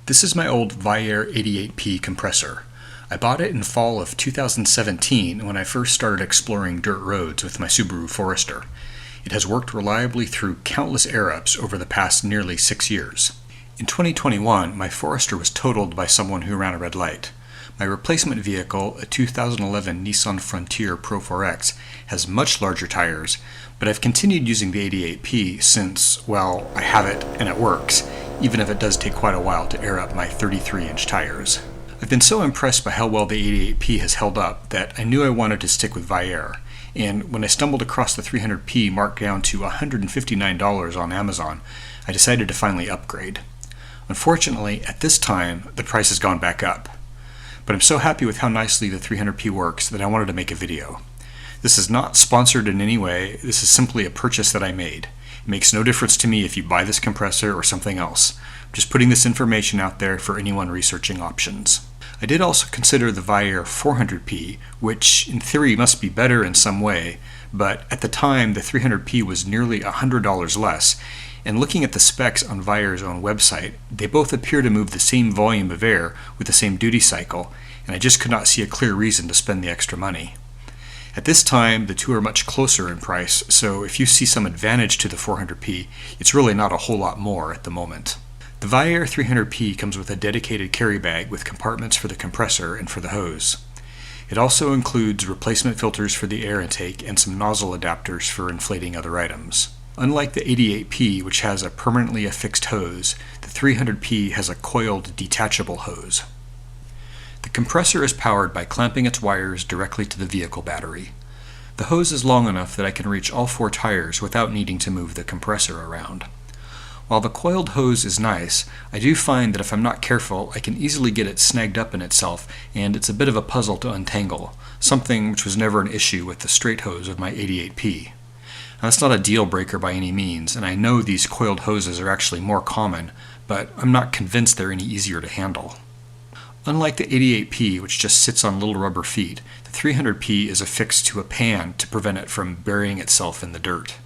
This is my old Viair 88P compressor. I bought it in fall of 2017 when I first started exploring dirt roads with my Subaru Forester. It has worked reliably through countless air-ups over the past nearly 6 years. In 2021, my Forester was totaled by someone who ran a red light. My replacement vehicle, a 2011 Nissan Frontier Pro 4X, has much larger tires, but I've continued using the 88P since, well, I have it and it works, even if it does take quite a while to air up my 33-inch tires. I've been so impressed by how well the 88P has held up that I knew I wanted to stick with Viair, and when I stumbled across the 300P marked down to $159 on Amazon, I decided to finally upgrade. Unfortunately, at this time, the price has gone back up. But I'm so happy with how nicely the 300P works that I wanted to make a video. This is not sponsored in any way, this is simply a purchase that I made. It makes no difference to me if you buy this compressor or something else. I'm just putting this information out there for anyone researching options. I did also consider the Viair 400P, which in theory must be better in some way, but at the time the 300P was nearly $100 less, and looking at the specs on Viair's own website, they both appear to move the same volume of air with the same duty cycle, and I just could not see a clear reason to spend the extra money. At this time, the two are much closer in price, so if you see some advantage to the 400P, it's really not a whole lot more at the moment. The Viair 300P comes with a dedicated carry bag with compartments for the compressor and for the hose. It also includes replacement filters for the air intake and some nozzle adapters for inflating other items. Unlike the 88P, which has a permanently affixed hose, the 300P has a coiled detachable hose. The compressor is powered by clamping its wires directly to the vehicle battery. The hose is long enough that I can reach all 4 tires without needing to move the compressor around. While the coiled hose is nice, I do find that if I'm not careful, I can easily get it snagged up in itself, and it's a bit of a puzzle to untangle, something which was never an issue with the straight hose of my 88P. Now, that's not a deal breaker by any means, and I know these coiled hoses are actually more common, but I'm not convinced they're any easier to handle. Unlike the 88P, which just sits on little rubber feet, the 300P is affixed to a pan to prevent it from burying itself in the dirt.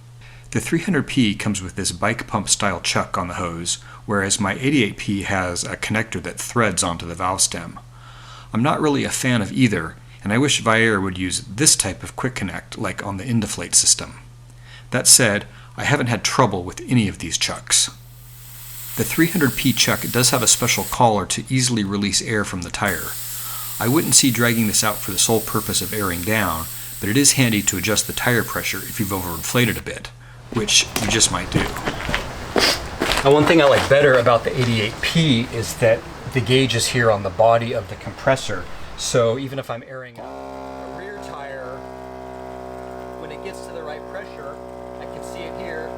The 300P comes with this bike pump style chuck on the hose, whereas my 88P has a connector that threads onto the valve stem. I'm not really a fan of either, and I wish Viair would use this type of quick connect like on the InDeflate system. That said, I haven't had trouble with any of these chucks. The 300P chuck does have a special collar to easily release air from the tire. I wouldn't see dragging this out for the sole purpose of airing down, but it is handy to adjust the tire pressure if you've overinflated a bit, which you just might do. Now, one thing I like better about the 88P is that the gauge is here on the body of the compressor, so even if I'm airing a rear tire, when it gets to the right pressure, I can see it here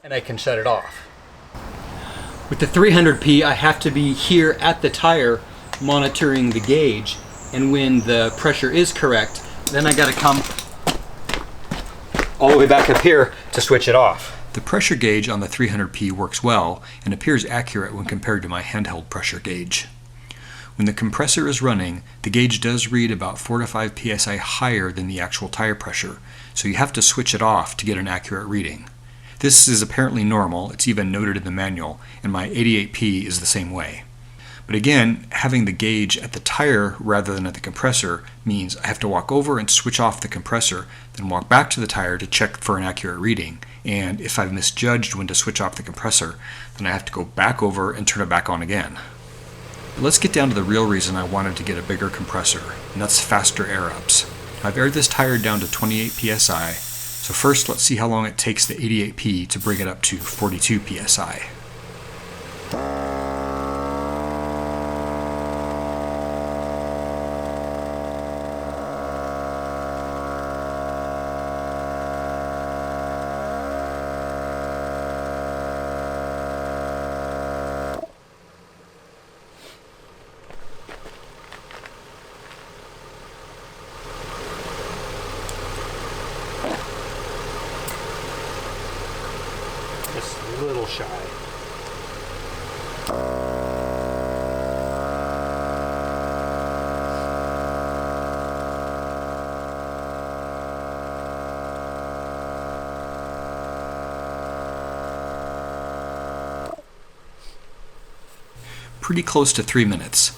and I can shut it off. With the 300P, I have to be here at the tire monitoring the gauge, and when the pressure is correct, then I gotta come all the way back up here to switch it off. The pressure gauge on the 300P works well and appears accurate when compared to my handheld pressure gauge. When the compressor is running, the gauge does read about 4 to 5 psi higher than the actual tire pressure, so you have to switch it off to get an accurate reading. This is apparently normal, it's even noted in the manual, and my 88P is the same way. But again, having the gauge at the tire rather than at the compressor means I have to walk over and switch off the compressor, then walk back to the tire to check for an accurate reading, and if I've misjudged when to switch off the compressor, then I have to go back over and turn it back on again. But let's get down to the real reason I wanted to get a bigger compressor, and that's faster air-ups. I've aired this tire down to 28 psi, so first let's see how long it takes the 88P to bring it up to 42 psi. Just a little shy. pretty close to 3 minutes.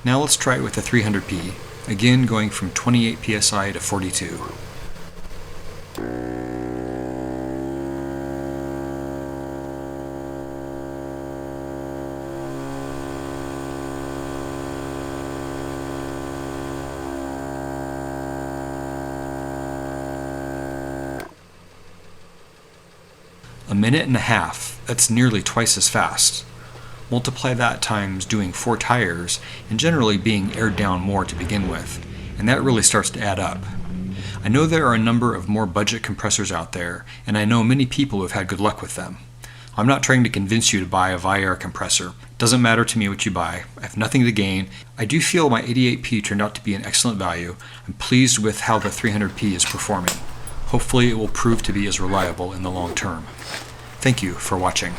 Now let's try it with the 300p, again going from 28 psi to 42. A minute and a half, that's nearly twice as fast. Multiply that times doing 4 tires and generally being aired down more to begin with, and that really starts to add up. I know there are a number of more budget compressors out there, and I know many people who have had good luck with them. I'm not trying to convince you to buy a Viair compressor. It doesn't matter to me what you buy. I have nothing to gain. I do feel my 88p turned out to be an excellent value. I'm pleased with how the 300p is performing. Hopefully it will prove to be as reliable in the long term. Thank you for watching.